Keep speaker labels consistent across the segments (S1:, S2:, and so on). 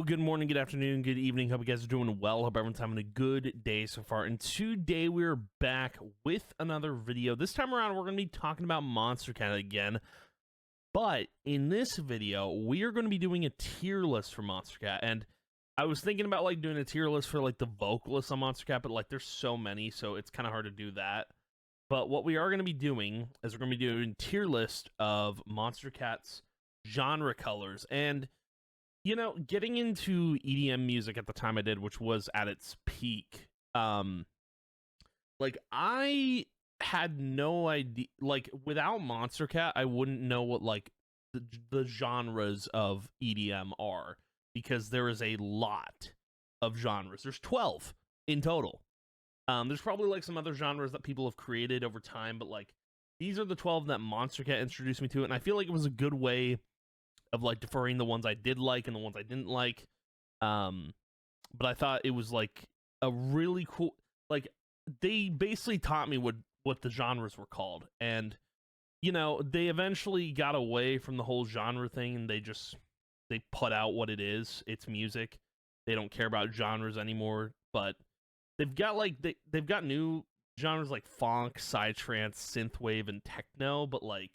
S1: good morning, good afternoon, good evening. Hope you guys are doing well. Hope everyone's having a good day so far. And today we're back with another video. This time around, we're going to be talking about Monstercat again. But in this video, we are going to be doing a tier list for Monstercat. And I was thinking about like doing a tier list for like the vocalists on Monstercat, but like there's so many, so it's kind of hard to do that. But what we are going to be doing is we're going to be doing a tier list of Monstercat's genre colors. And you know, getting into EDM music at the time I did, which was at its peak, like I had no idea, like without Monstercat, I wouldn't know what like the genres of EDM are, because there is a lot of genres. There's 12 in total. There's probably like some other genres that people have created over time, but like these are the 12 that Monstercat introduced me to, and I feel like it was a good way of like deferring the ones I did like and the ones I didn't like. But I thought it was like a really cool, like they basically taught me what the genres were called. And, you know, they eventually got away from the whole genre thing, and they put out what it is. It's music. They don't care about genres anymore, but they've got like, they've got new genres like funk, psytrance, synthwave, and techno, but like,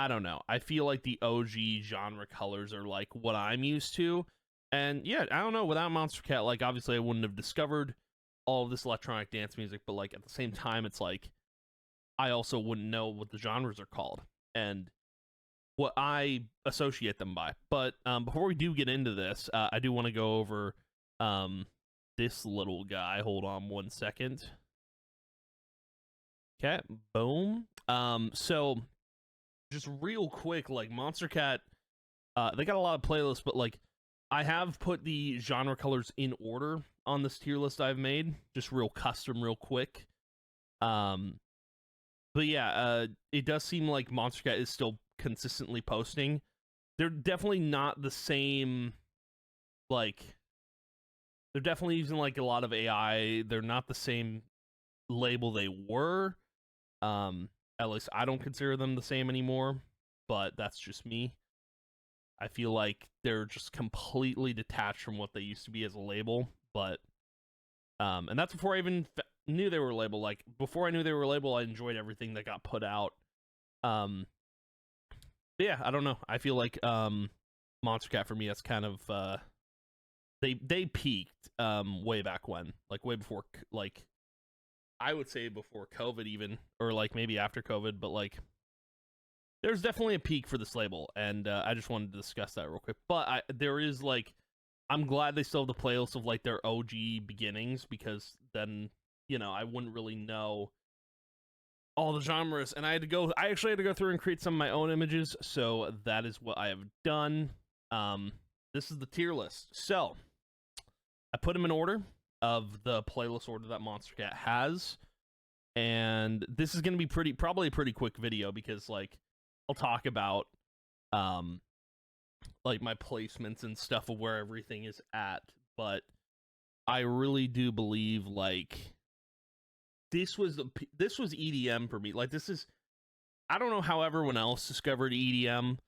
S1: I don't know. I feel like the OG genre colors are like what I'm used to. And yeah, I don't know. Without Monstercat, like obviously I wouldn't have discovered all of this electronic dance music, but like at the same time, it's like I also wouldn't know what the genres are called and what I associate them by. But before we do get into this, I do want to go over this little guy. Hold on one second. Okay, boom. So just real quick, like Monstercat, they got a lot of playlists, but like I have put the genre colors in order on this tier list I've made, just real custom, real quick. But yeah, it does seem like Monstercat is still consistently posting. They're definitely not the same, like, they're definitely using like a lot of AI. They're not the same label they were. At least I don't consider them the same anymore, but that's just me. I feel like they're just completely detached from what they used to be as a label, but and that's before I even knew they were a label. Like before I knew they were a label, I enjoyed everything that got put out. But yeah, I don't know. I feel like Monstercat for me, that's kind of they peaked way back when, like way before, like I would say before COVID even, or like maybe after COVID, but like there's definitely a peak for this label, and I just wanted to discuss that real quick. But there is like, I'm glad they still have the playlist of like their OG beginnings, because then, you know, I wouldn't really know all the genres, and I actually had to go through and create some of my own images, so that is what I have done. This is the tier list. So I put them in order of the playlist order that Monstercat has, and this is going to be probably a pretty quick video, because like I'll talk about like my placements and stuff of where everything is at, but I really do believe like this was EDM for me. Like this is, I don't know how everyone else discovered EDM,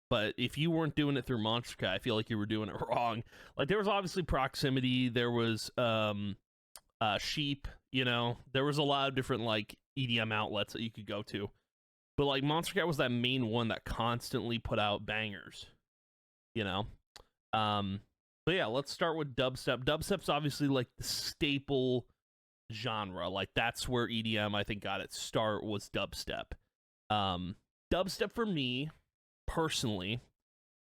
S1: but if you weren't doing it through Monstercat, I feel like you were doing it wrong. Like there was obviously Proximity, there was Sheep, you know, there was a lot of different like EDM outlets that you could go to, but like Monstercat was that main one that constantly put out bangers, you know. But yeah, let's start with dubstep. Dubstep's obviously like the staple genre. Like that's where EDM I think got its start, was dubstep. Dubstep for me personally,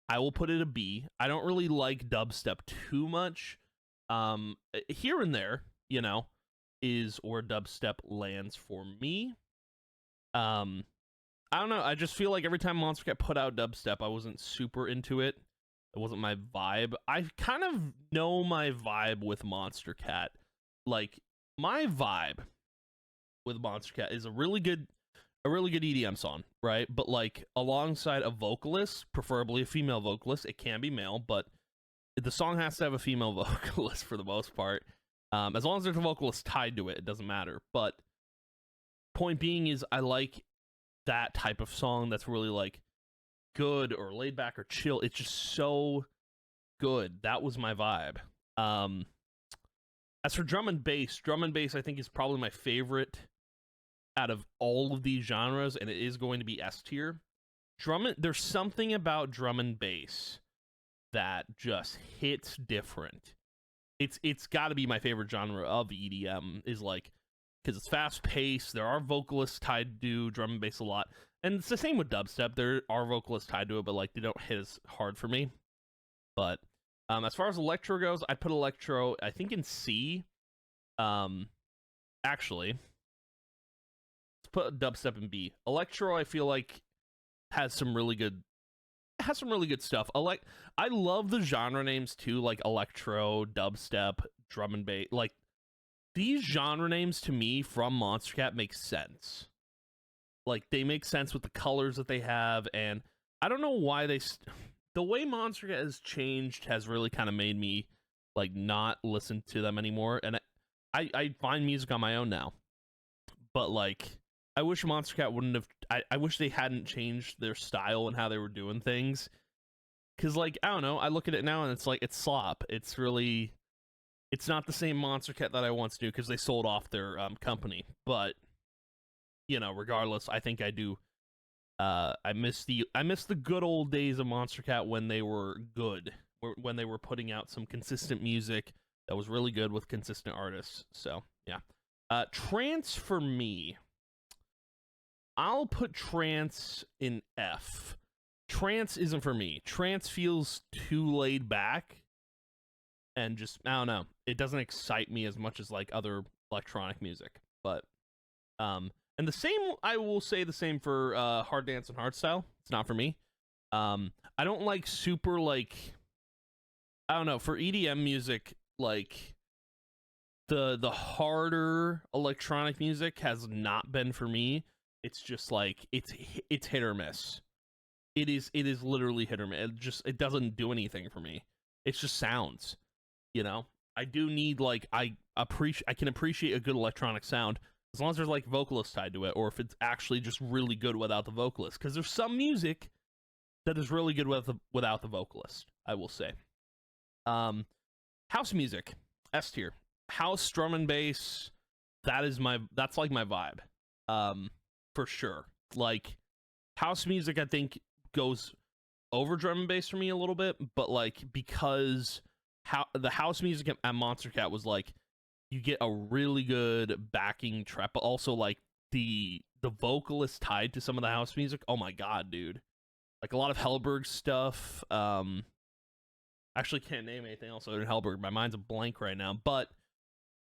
S1: I will put it a B. I don't really like dubstep too much. Here and there, you know, is where dubstep lands for me. I don't know. I just feel like every time Monstercat put out dubstep, I wasn't super into it. It wasn't my vibe. I kind of know my vibe with Monstercat. Like my vibe with Monstercat is a really good EDM song, right? But like alongside a vocalist, preferably a female vocalist. It can be male, but the song has to have a female vocalist for the most part. As long as there's a vocalist tied to it, it doesn't matter. But point being is, I like that type of song that's really like good or laid back or chill. It's just so good. That was my vibe. As for drum and bass, I think is probably my favorite out of all of these genres, and it is going to be S tier. There's something about drum and bass that just hits different. It's got to be my favorite genre of EDM, is like, because it's fast paced. There are vocalists tied to drum and bass a lot, and it's the same with dubstep. There are vocalists tied to it, but like they don't hit as hard for me. But as far as electro goes, I put electro, I think, in C. Actually, let's put dubstep in B. Electro, I feel like has some really good stuff. I love the genre names too, like electro, dubstep, drum and bass. Like, these genre names to me from Monstercat make sense. Like, they make sense with the colors that they have, and I don't know why the way Monstercat has changed has really kind of made me like not listen to them anymore, and I find music on my own now. But like, I wish Monstercat wouldn't have. I wish they hadn't changed their style and how they were doing things. Cause like, I don't know, I look at it now and it's like, it's slop. It's not the same Monstercat that I once knew, because they sold off their company. But you know, regardless, I think I do. I miss the good old days of Monstercat when they were good, when they were putting out some consistent music that was really good with consistent artists. So yeah, trance for me, I'll put trance in F. Trance isn't for me. Trance feels too laid back, and just, I don't know, it doesn't excite me as much as like other electronic music. But and the same, I will say the same for hard dance and hardstyle. It's not for me. I don't like super, like, I don't know, for EDM music, like the harder electronic music has not been for me. It's just like, it's hit or miss. It is literally hit or miss. It doesn't do anything for me. It's just sounds, you know? I do need, like, I can appreciate a good electronic sound as long as there's like vocalists tied to it, or if it's actually just really good without the vocalist. Because there's some music that is really good without the vocalist, I will say. House music, S tier. House, drum and bass, that's like my vibe. For sure. Like, house music, I think, goes over drum and bass for me a little bit, but like, because the house music at Monstercat was like, you get a really good backing track, but also like the vocalist tied to some of the house music. Oh my god, dude! Like a lot of Hellberg stuff. Actually can't name anything else other than Hellberg. My mind's a blank right now, but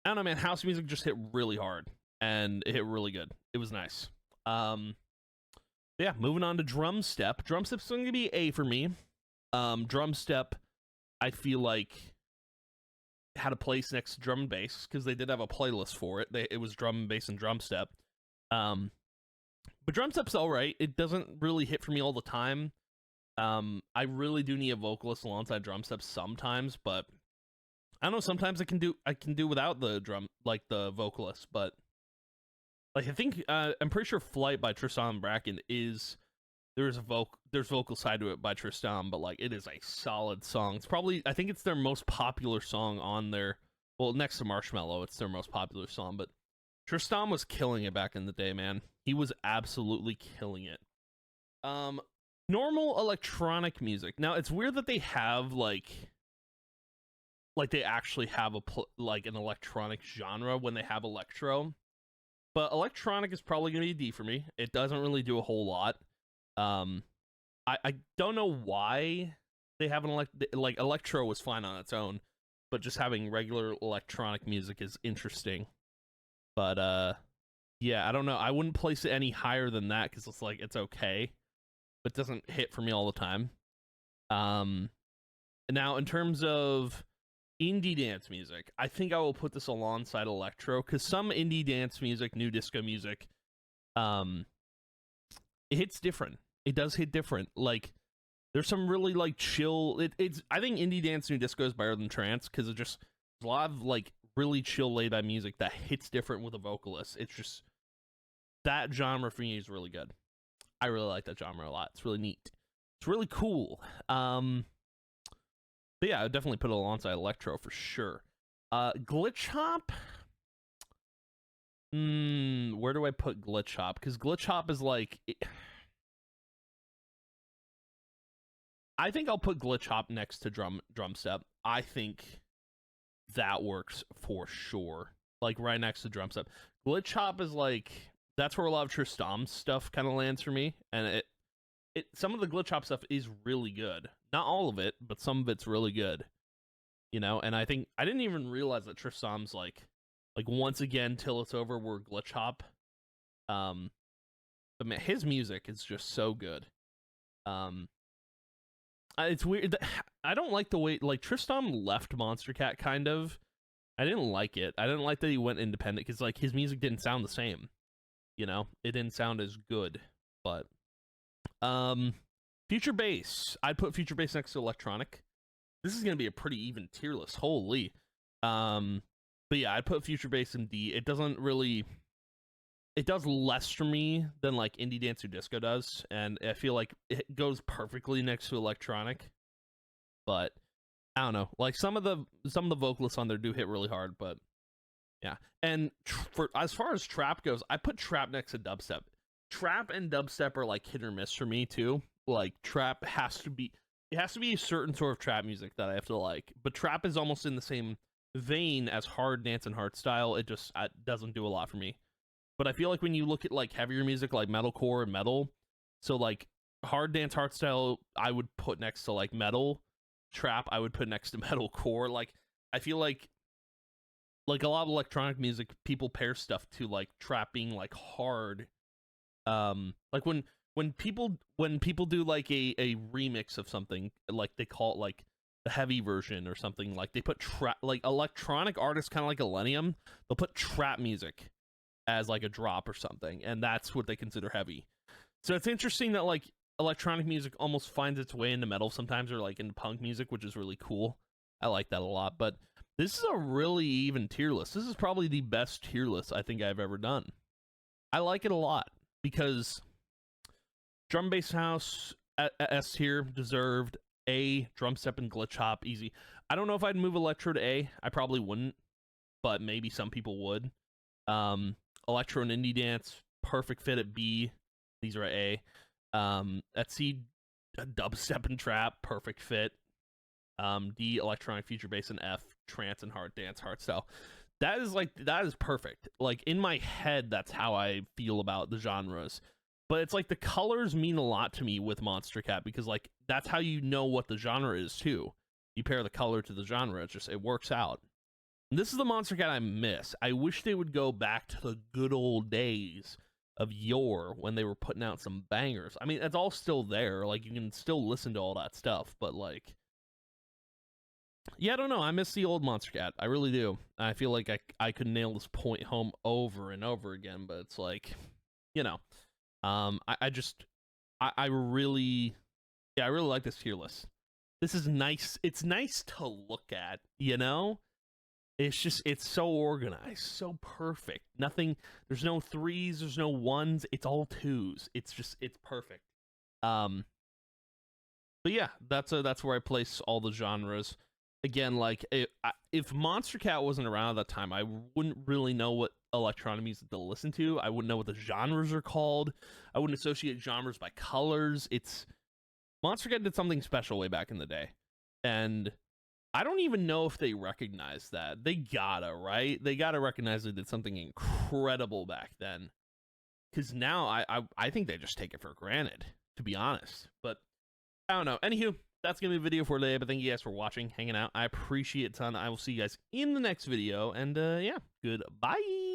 S1: I don't know, man. House music just hit really hard, and it hit really good. It was nice. Yeah, moving on to drum step. Drum step's going to be A for me. Drum step, I feel like, had a place next to drum and bass, because they did have a playlist for it. It was drum and bass and drum step. But drum step's all right. It doesn't really hit for me all the time. I really do need a vocalist alongside drum steps sometimes, but I don't know. Sometimes I can do without the drum, like the vocalist. But like, I think I'm pretty sure "Flight" by Tristan and Bracken there's vocal side to it by Tristan, but like, it is a solid song. It's probably, I think it's their most popular song on their, well, next to Marshmello, it's their most popular song. But Tristan was killing it back in the day, man. He was absolutely killing it. Normal electronic music. Now, it's weird that they have like they actually have like an electronic genre when they have electro. But electronic is probably going to be a D for me. It doesn't really do a whole lot. I don't know why they have an like electro was fine on its own, but just having regular electronic music is interesting. But yeah, I don't know. I wouldn't place it any higher than that, because it's like, it's okay, but it doesn't hit for me all the time. Now, in terms of indie dance music, I think I will put this alongside electro, because some indie dance music, new disco music, it hits different. It does hit different. Like, there's some really like chill. I think indie dance, new disco is better than trance, because it just, there's a lot of like really chill, laid back music that hits different with a vocalist. It's just, that genre for me is really good. I really like that genre a lot. It's really neat. It's really cool. But But yeah, I would definitely put it alongside electro for sure. Glitch hop. Where do I put glitch hop? Because glitch hop is like, I think I'll put glitch hop next to drum step. I think that works for sure. Like right next to drum step. Glitch hop is like, that's where a lot of Tristam's stuff kind of lands for me, and some of the glitch hop stuff is really good. Not all of it, but some of it's really good. You know, and I think I didn't even realize that Tristam's like once again till it's over we're glitch hop. But man, his music is just so good. It's weird. I don't like the way like Tristam left Monstercat kind of. I didn't like it. I didn't like that he went independent because like his music didn't sound the same. You know, it didn't sound as good. But Future Bass. I'd put Future Bass next to electronic. This is gonna be a pretty even tier list. Holy. But yeah, I'd put Future Bass in D. It doesn't really. It does less for me than like Indie Dance or Disco does, and I feel like it goes perfectly next to electronic. But I don't know, like some of the vocalists on there do hit really hard, but yeah. And for as far as trap goes, I put trap next to dubstep. Trap and dubstep are like hit or miss for me too. Like trap has to be a certain sort of trap music that I have to like, but trap is almost in the same vein as hard dance and hardstyle. It just doesn't do a lot for me. But I feel like when you look at like heavier music like metalcore and metal, so like hard dance, hardstyle, I would put next to like metal. Trap, I would put next to metalcore. Like I feel like a lot of electronic music, people pair stuff to like trap being like hard. Like when people do like a remix of something, like they call it like the heavy version or something, like they put trap, like electronic artists kind of like Illenium, they'll put trap music as like a drop or something, and that's what they consider heavy. So it's interesting that like electronic music almost finds its way into metal sometimes, or like into punk music, which is really cool. I like that a lot. But this is a really even tier list. This is probably the best tier list I think I've ever done. I like it a lot because drum bass house at S tier, deserved. A, drum step and glitch hop, easy. I don't know if I'd move electro to A. I probably wouldn't, but maybe some people would. Electro and indie dance, perfect fit at B. These are at A. At C, dubstep and trap, perfect fit. D, electronic, future bass, and F, trance and hard dance, hardstyle. That is perfect. Like in my head, that's how I feel about the genres. But it's like the colors mean a lot to me with Monstercat because like that's how you know what the genre is too. You pair the color to the genre, it works out. And this is the Monstercat I miss. I wish they would go back to the good old days of yore when they were putting out some bangers. I mean, it's all still there. Like you can still listen to all that stuff, but like, yeah, I don't know. I miss the old Monstercat. I really do. I feel like I could nail this point home over and over again, but it's like, you know, I really like this tier list. This is nice. It's nice to look at, you know? It's so organized, so perfect. Nothing, there's no threes, there's no ones, it's all twos. It's perfect. But yeah, that's where I place all the genres. Again, like if Monstercat wasn't around at that time, I wouldn't really know what electronic music to listen to. I wouldn't know what the genres are called. I wouldn't associate genres by colors. Monstercat did something special way back in the day, and I don't even know if they recognize that. They gotta, right? They gotta recognize they did something incredible back then. Because now I think they just take it for granted, to be honest. But I don't know. Anywho, that's going to be the video for today. But thank you guys for watching, hanging out. I appreciate it a ton. I will see you guys in the next video. And yeah, goodbye.